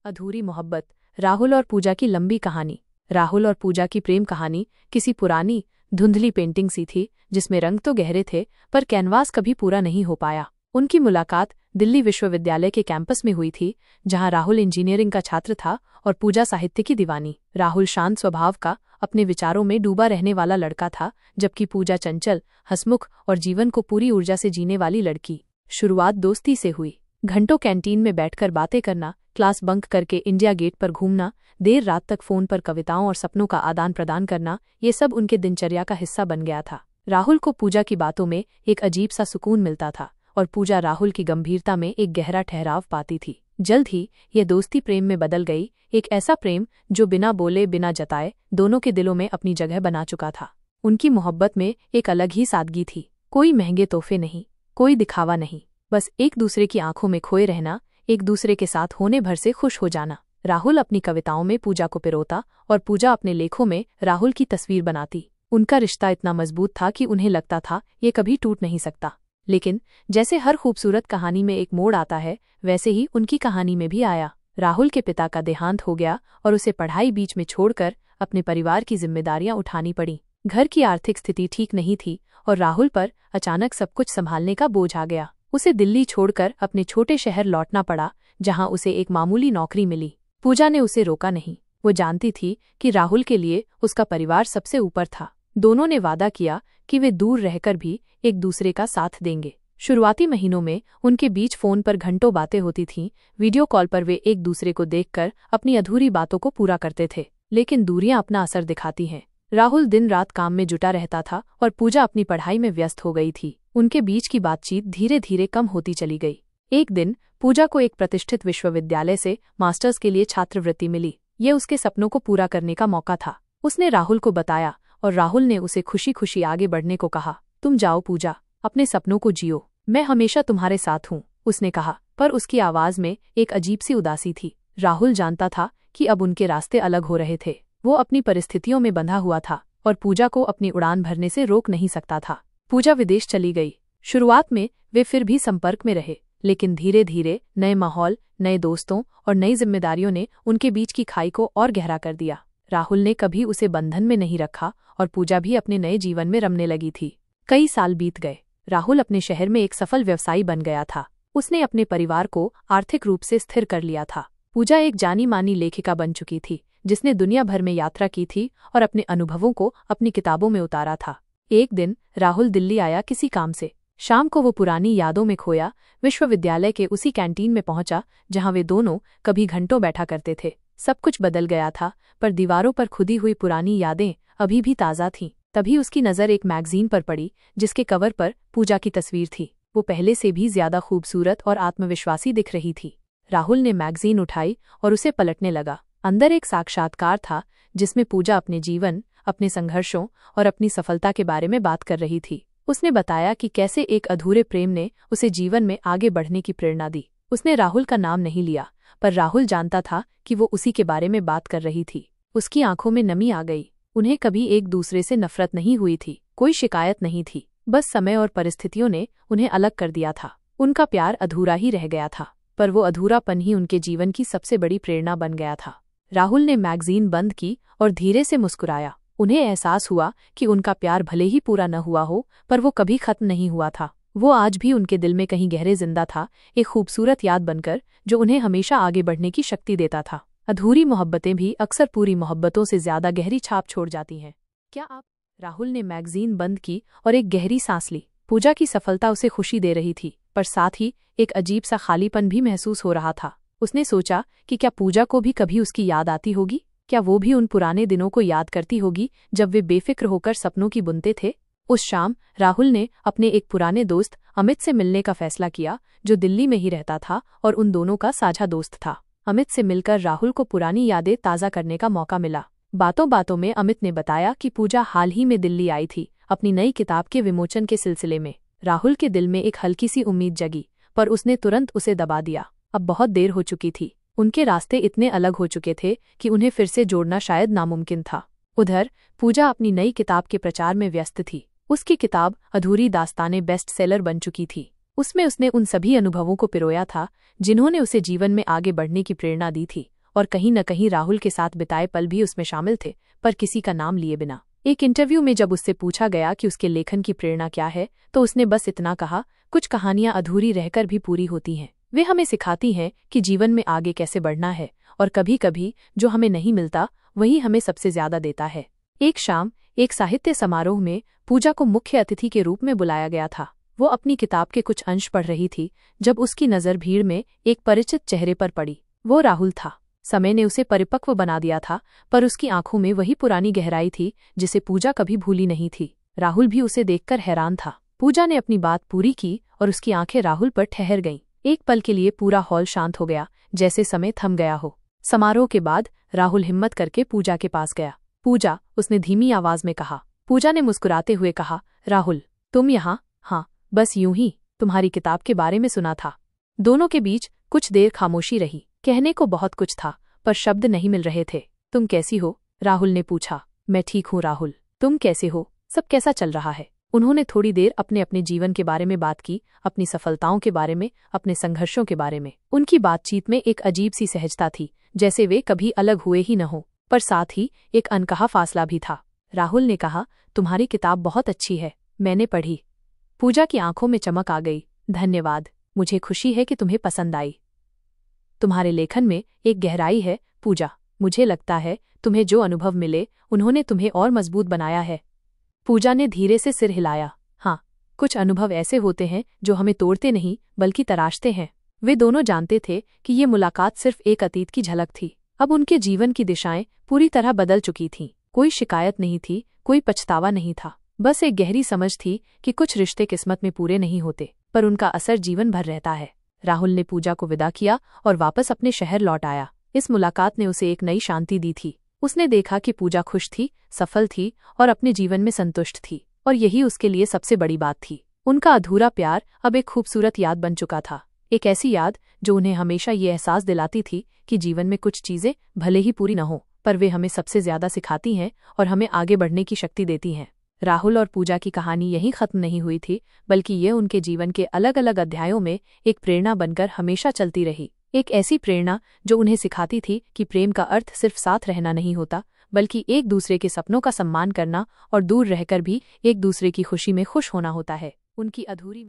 अधूरी मोहब्बत, राहुल और पूजा की लंबी कहानी। राहुल और पूजा की प्रेम कहानी किसी पुरानी धुंधली पेंटिंग सी थी जिसमें रंग तो गहरे थे पर कैनवास कभी पूरा नहीं हो पाया। उनकी मुलाकात दिल्ली विश्वविद्यालय के कैंपस में हुई थी, जहां राहुल इंजीनियरिंग का छात्र था और पूजा साहित्य की दीवानी। राहुल शांत स्वभाव का, अपने विचारों में डूबा रहने वाला लड़का था, जबकि पूजा चंचल, हंसमुख और जीवन को पूरी ऊर्जा से जीने वाली लड़की। शुरुआत दोस्ती से हुई। घंटों कैंटीन में बैठकर बातें करना, क्लास बंक करके इंडिया गेट पर घूमना, देर रात तक फोन पर कविताओं और सपनों का आदान प्रदान करना, ये सब उनके दिनचर्या का हिस्सा बन गया था। राहुल को पूजा की बातों में एक अजीब सा सुकून मिलता था और पूजा राहुल की गंभीरता में एक गहरा ठहराव पाती थी। जल्द ही यह दोस्ती प्रेम में बदल गई, एक ऐसा प्रेम जो बिना बोले बिना जताए दोनों के दिलों में अपनी जगह बना चुका था। उनकी मोहब्बत में एक अलग ही सादगी थी। कोई महंगे तोहफे नहीं, कोई दिखावा नहीं, बस एक दूसरे की आंखों में खोए रहना, एक दूसरे के साथ होने भर से खुश हो जाना। राहुल अपनी कविताओं में पूजा को पिरोता और पूजा अपने लेखों में राहुल की तस्वीर बनाती। उनका रिश्ता इतना मजबूत था कि उन्हें लगता था ये कभी टूट नहीं सकता। लेकिन जैसे हर खूबसूरत कहानी में एक मोड़ आता है, वैसे ही उनकी कहानी में भी आया। राहुल के पिता का देहांत हो गया और उसे पढ़ाई बीच में छोड़कर अपने परिवार की जिम्मेदारियां उठानी पड़ी। घर की आर्थिक स्थिति ठीक नहीं थी और राहुल पर अचानक सब कुछ संभालने का बोझ आ गया। उसे दिल्ली छोड़कर अपने छोटे शहर लौटना पड़ा, जहां उसे एक मामूली नौकरी मिली। पूजा ने उसे रोका नहीं। वो जानती थी कि राहुल के लिए उसका परिवार सबसे ऊपर था। दोनों ने वादा किया कि वे दूर रहकर भी एक दूसरे का साथ देंगे। शुरुआती महीनों में उनके बीच फोन पर घंटों बातें होती थीं। वीडियो कॉल पर वे एक दूसरे को देखकर अपनी अधूरी बातों को पूरा करते थे। लेकिन दूरियां अपना असर दिखाती हैं। राहुल दिन रात काम में जुटा रहता था और पूजा अपनी पढ़ाई में व्यस्त हो गई थी। उनके बीच की बातचीत धीरे धीरे कम होती चली गई। एक दिन पूजा को एक प्रतिष्ठित विश्वविद्यालय से मास्टर्स के लिए छात्रवृत्ति मिली। ये उसके सपनों को पूरा करने का मौका था। उसने राहुल को बताया और राहुल ने उसे खुशी खुशी आगे बढ़ने को कहा। तुम जाओ पूजा, अपने सपनों को जियो, मैं हमेशा तुम्हारे साथ हूँ, उसने कहा। पर उसकी आवाज में एक अजीब सी उदासी थी। राहुल जानता था कि अब उनके रास्ते अलग हो रहे थे। वो अपनी परिस्थितियों में बंधा हुआ था और पूजा को अपनी उड़ान भरने से रोक नहीं सकता था। पूजा विदेश चली गई। शुरुआत में वे फिर भी संपर्क में रहे, लेकिन धीरे धीरे नए माहौल, नए दोस्तों और नई जिम्मेदारियों ने उनके बीच की खाई को और गहरा कर दिया। राहुल ने कभी उसे बंधन में नहीं रखा और पूजा भी अपने नए जीवन में रमने लगी थी। कई साल बीत गए। राहुल अपने शहर में एक सफल व्यवसायी बन गया था। उसने अपने परिवार को आर्थिक रूप से स्थिर कर लिया था। पूजा एक जानी मानी लेखिका बन चुकी थी, जिसने दुनिया भर में यात्रा की थी और अपने अनुभवों को अपनी किताबों में उतारा था। एक दिन राहुल दिल्ली आया किसी काम से। शाम को वो पुरानी यादों में खोया विश्वविद्यालय के उसी कैंटीन में पहुंचा जहां वे दोनों कभी घंटों बैठा करते थे। सब कुछ बदल गया था, पर दीवारों पर खुदी हुई पुरानी यादें अभी भी ताज़ा थीं। तभी उसकी नज़र एक मैगजीन पर पड़ी, जिसके कवर पर पूजा की तस्वीर थी। वो पहले से भी ज्यादा खूबसूरत और आत्मविश्वासी दिख रही थी। राहुल ने मैगजीन उठाई और उसे पलटने लगा। अंदर एक साक्षात्कार था जिसमें पूजा अपने जीवन, अपने संघर्षों और अपनी सफलता के बारे में बात कर रही थी। उसने बताया कि कैसे एक अधूरे प्रेम ने उसे जीवन में आगे बढ़ने की प्रेरणा दी। उसने राहुल का नाम नहीं लिया, पर राहुल जानता था कि वो उसी के बारे में बात कर रही थी। उसकी आंखों में नमी आ गई। उन्हें कभी एक दूसरे से नफरत नहीं हुई थी, कोई शिकायत नहीं थी, बस समय और परिस्थितियों ने उन्हें अलग कर दिया था। उनका प्यार अधूरा ही रह गया था, पर वो अधूरापन ही उनके जीवन की सबसे बड़ी प्रेरणा बन गया था। राहुल ने मैगजीन बंद की और धीरे से मुस्कुराया। उन्हें एहसास हुआ कि उनका प्यार भले ही पूरा न हुआ हो, पर वो कभी खत्म नहीं हुआ था। वो आज भी उनके दिल में कहीं गहरे जिंदा था, एक खूबसूरत याद बनकर जो उन्हें हमेशा आगे बढ़ने की शक्ति देता था। अधूरी मोहब्बतें भी अक्सर पूरी मोहब्बतों से ज्यादा गहरी छाप छोड़ जाती हैं। क्या आप? राहुल ने मैगजीन बंद की और एक गहरी सांस ली। पूजा की सफलता उसे खुशी दे रही थी, पर साथ ही एक अजीब सा खालीपन भी महसूस हो रहा था। उसने सोचा कि क्या पूजा को भी कभी उसकी याद आती होगी? क्या वो भी उन पुराने दिनों को याद करती होगी जब वे बेफिक्र होकर सपनों की बुनते थे? उस शाम राहुल ने अपने एक पुराने दोस्त अमित से मिलने का फैसला किया, जो दिल्ली में ही रहता था और उन दोनों का साझा दोस्त था। अमित से मिलकर राहुल को पुरानी यादें ताज़ा करने का मौका मिला। बातों बातों में अमित ने बताया कि पूजा हाल ही में दिल्ली आई थी अपनी नई किताब के विमोचन के सिलसिले में। राहुल के दिल में एक हल्की सी उम्मीद जगी, पर उसने तुरंत उसे दबा दिया। अब बहुत देर हो चुकी थी। उनके रास्ते इतने अलग हो चुके थे कि उन्हें फिर से जोड़ना शायद नामुमकिन था। उधर पूजा अपनी नई किताब के प्रचार में व्यस्त थी। उसकी किताब अधूरी दास्तानें बेस्ट सेलर बन चुकी थी। उसमें उसने उन सभी अनुभवों को पिरोया था जिन्होंने उसे जीवन में आगे बढ़ने की प्रेरणा दी थी और कहीं न कहीं राहुल के साथ बिताए पल भी उसमें शामिल थे, पर किसी का नाम लिए बिना। एक इंटरव्यू में जब उससे पूछा गया कि उसके लेखन की प्रेरणा क्या है, तो उसने बस इतना कहा, कुछ कहानियां अधूरी रहकर भी पूरी होती हैं। वे हमें सिखाती हैं कि जीवन में आगे कैसे बढ़ना है, और कभी कभी जो हमें नहीं मिलता वही हमें सबसे ज्यादा देता है। एक शाम एक साहित्य समारोह में पूजा को मुख्य अतिथि के रूप में बुलाया गया था। वो अपनी किताब के कुछ अंश पढ़ रही थी जब उसकी नज़र भीड़ में एक परिचित चेहरे पर पड़ी। वो राहुल था। समय ने उसे परिपक्व बना दिया था, पर उसकी आंखों में वही पुरानी गहराई थी जिसे पूजा कभी भूली नहीं थी। राहुल भी उसे देखकर हैरान था। पूजा ने अपनी बात पूरी की और उसकी आंखें राहुल पर ठहर गईं। एक पल के लिए पूरा हॉल शांत हो गया, जैसे समय थम गया हो। समारोह के बाद राहुल हिम्मत करके पूजा के पास गया। पूजा, उसने धीमी आवाज में कहा। पूजा ने मुस्कुराते हुए कहा, राहुल, तुम यहाँ? हाँ, बस यूं ही, तुम्हारी किताब के बारे में सुना था। दोनों के बीच कुछ देर खामोशी रही। कहने को बहुत कुछ था, पर शब्द नहीं मिल रहे थे। तुम कैसी हो? राहुल ने पूछा। मैं ठीक हूँ राहुल, तुम कैसे हो? सब कैसा चल रहा है? उन्होंने थोड़ी देर अपने अपने जीवन के बारे में बात की, अपनी सफलताओं के बारे में, अपने संघर्षों के बारे में। उनकी बातचीत में एक अजीब सी सहजता थी, जैसे वे कभी अलग हुए ही न हो, पर साथ ही एक अनकहा फासला भी था। राहुल ने कहा, तुम्हारी किताब बहुत अच्छी है, मैंने पढ़ी। पूजा की आंखों में चमक आ गई। धन्यवाद, मुझे खुशी है कि तुम्हें पसंद आई। तुम्हारे लेखन में एक गहराई है पूजा। मुझे लगता है तुम्हें जो अनुभव मिले उन्होंने तुम्हें और मजबूत बनाया है। पूजा ने धीरे से सिर हिलाया। हाँ, कुछ अनुभव ऐसे होते हैं जो हमें तोड़ते नहीं बल्कि तराशते हैं। वे दोनों जानते थे कि ये मुलाकात सिर्फ एक अतीत की झलक थी। अब उनके जीवन की दिशाएं पूरी तरह बदल चुकी थीं। कोई शिकायत नहीं थी, कोई पछतावा नहीं था, बस एक गहरी समझ थी कि कुछ रिश्ते किस्मत में पूरे नहीं होते, पर उनका असर जीवन भर रहता है। राहुल ने पूजा को विदा किया और वापस अपने शहर लौट आया। इस मुलाकात ने उसे एक नई शांति दी थी। उसने देखा कि पूजा खुश थी, सफल थी और अपने जीवन में संतुष्ट थी, और यही उसके लिए सबसे बड़ी बात थी। उनका अधूरा प्यार अब एक खूबसूरत याद बन चुका था, एक ऐसी याद जो उन्हें हमेशा ये एहसास दिलाती थी कि जीवन में कुछ चीजें भले ही पूरी न हो, पर वे हमें सबसे ज्यादा सिखाती हैं और हमें आगे बढ़ने की शक्ति देती हैं। राहुल और पूजा की कहानी यहीं खत्म नहीं हुई थी, बल्कि ये उनके जीवन के अलग अलग अध्यायों में एक प्रेरणा बनकर हमेशा चलती रही। एक ऐसी प्रेरणा जो उन्हें सिखाती थी कि प्रेम का अर्थ सिर्फ साथ रहना नहीं होता, बल्कि एक दूसरे के सपनों का सम्मान करना और दूर रहकर भी एक दूसरे की खुशी में खुश होना होता है। उनकी अधूरी